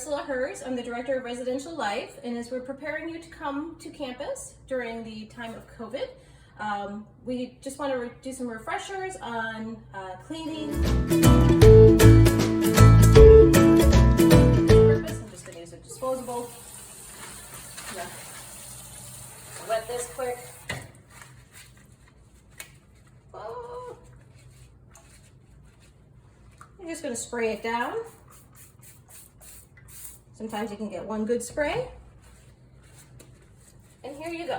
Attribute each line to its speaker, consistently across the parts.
Speaker 1: Ursula, Herz. I'm the Director of Residential Life, and as we're preparing you to come to campus during the time of COVID, we just want to do some refreshers on cleaning. Purpose. I'm just going to use a disposable. Wet this quick. Oh. I'm just going to spray it down. Sometimes you can get one good spray. And here you go.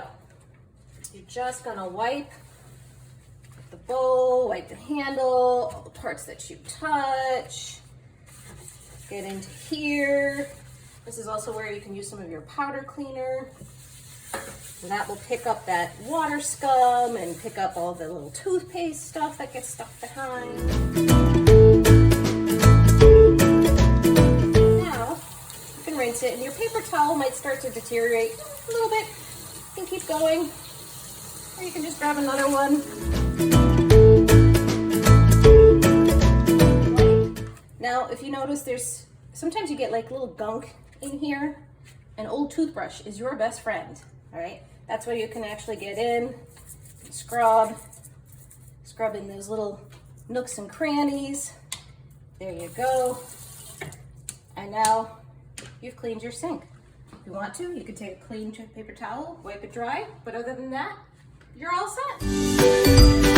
Speaker 1: You're just gonna wipe the bowl, wipe the handle, all the parts that you touch. Get into here. This is also where you can use some of your powder cleaner. And that will pick up that water scum and pick up all the little toothpaste stuff that gets stuck behind. Rinse it, and your paper towel might start to deteriorate a little bit. You can keep going, or you can just grab another one. Now, if you notice, sometimes you get like little gunk in here. An old toothbrush is your best friend, all right? That's where you can actually get in, scrub in those little nooks and crannies. There you go. And now you've cleaned your sink. If you want to, you could take a clean paper towel, wipe it dry, but other than that, you're all set.